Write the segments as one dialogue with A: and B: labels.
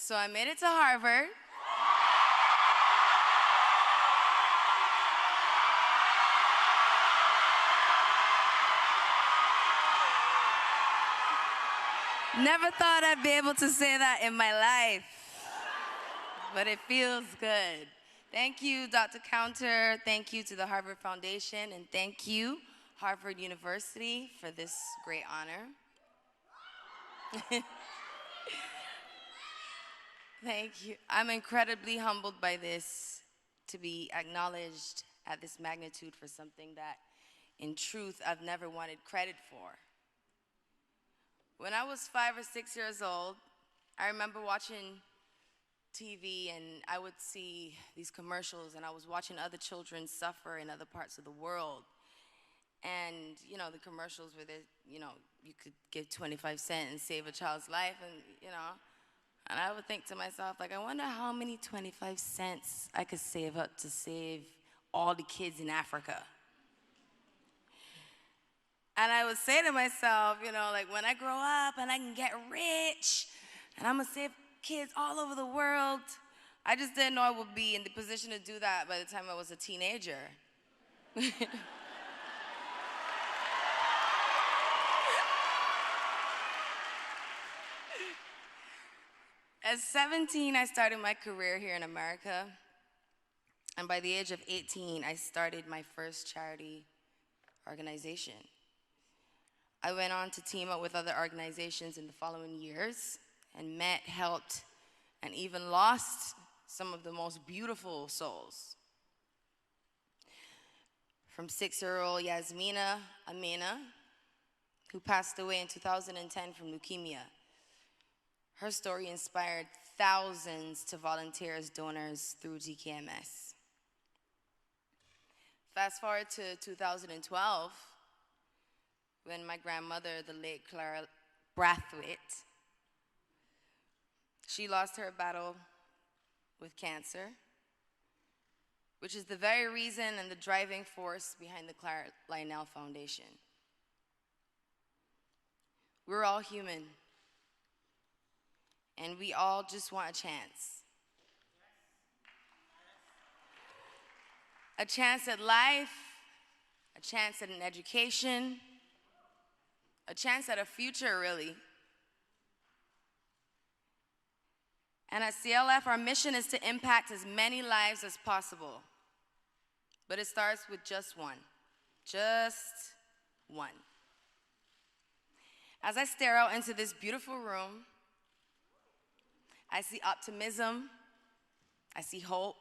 A: So I made it to Harvard. Never thought I'd be able to say that in my life, but it feels good. Thank you, Dr. Counter. Thank you to the Harvard Foundation, and thank you, Harvard University, for this great honor. Thank you. I'm incredibly humbled by this, to be acknowledged at this magnitude for something that, in truth, I've never wanted credit for. When I was 5 or 6 years old, I remember watching TV and I would see these commercials and I was watching other children suffer in other parts of the world. And, you know, the commercials where, you know, you could give 25 cents and save a child's life and, you know. And I would think to myself, like, I wonder how many 25 cents I could save up to save all the kids in Africa. And I would say to myself, you know, like, when I grow up and I can get rich and I'm gonna save kids all over the world, I just didn't know I would be in the position to do that by the time I was a teenager. At 17, I started my career here in America. And by the age of 18, I started my first charity organization. I went on to team up with other organizations in the following years and met, helped, and even lost some of the most beautiful souls. From 6-year-old Yasmina Amina, who passed away in 2010 from leukemia. Her story inspired thousands to volunteer as donors through DKMS. Fast forward to 2012, when my grandmother, the late Clara Brathwaite, she lost her battle with cancer, which is the very reason and the driving force behind the Clara Lionel Foundation. We're all human, and we all just want a chance. A chance at life, a chance at an education, a chance at a future, really. And at CLF, our mission is to impact as many lives as possible. But it starts with just one. Just one. As I stare out into this beautiful room, I see optimism, I see hope,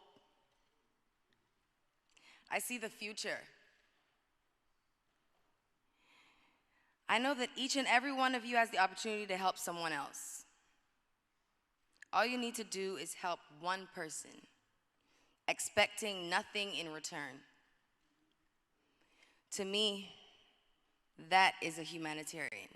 A: I see the future. I know that each and every one of you has the opportunity to help someone else. All you need to do is help one person, expecting nothing in return. To me, that is a humanitarian.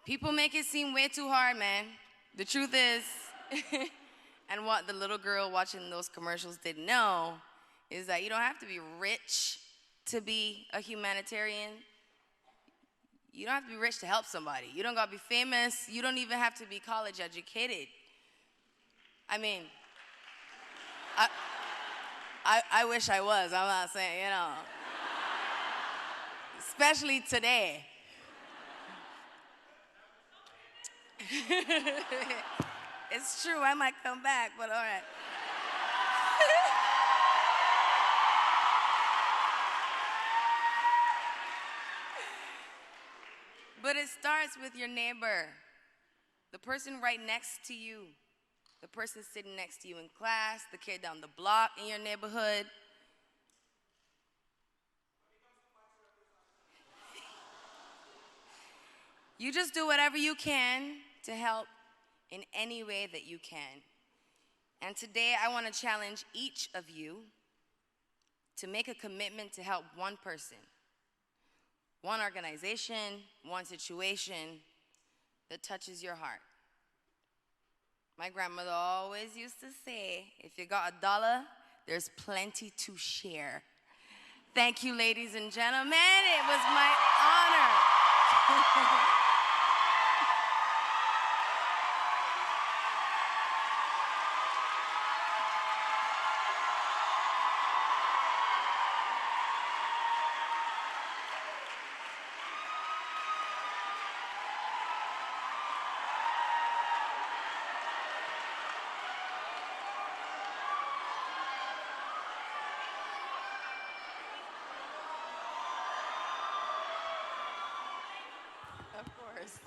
A: People make it seem way too hard, man. The truth is, and what the little girl watching those commercials didn't know, is that you don't have to be rich to be a humanitarian. You don't have to be rich to help somebody. You don't gotta be famous. You don't even have to be college educated. I mean, I wish I was, I'm not saying, you know. Especially today. It's true, I might come back, but all right. But it starts with your neighbor, the person right next to you, the person sitting next to you in class, the kid down the block in your neighborhood. You just do whatever you can to help in any way that you can. And today I want to challenge each of you to make a commitment to help one person, one organization, one situation that touches your heart. My grandmother always used to say, if you got $1, there's plenty to share. Thank you, ladies and gentlemen. It was my honor. Of course.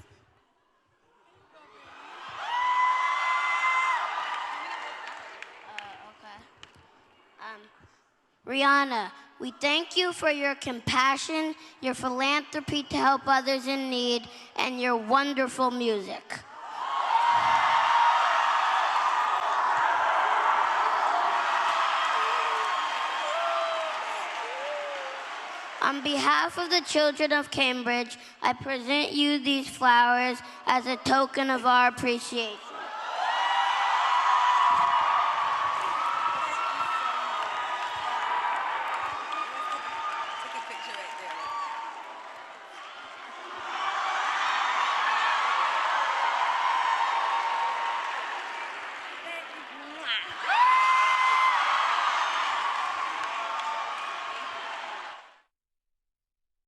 B: Rihanna, we thank you for your compassion, your philanthropy to help others in need, and your wonderful music. On behalf of the children of Cambridge, I present you these flowers as a token of our appreciation.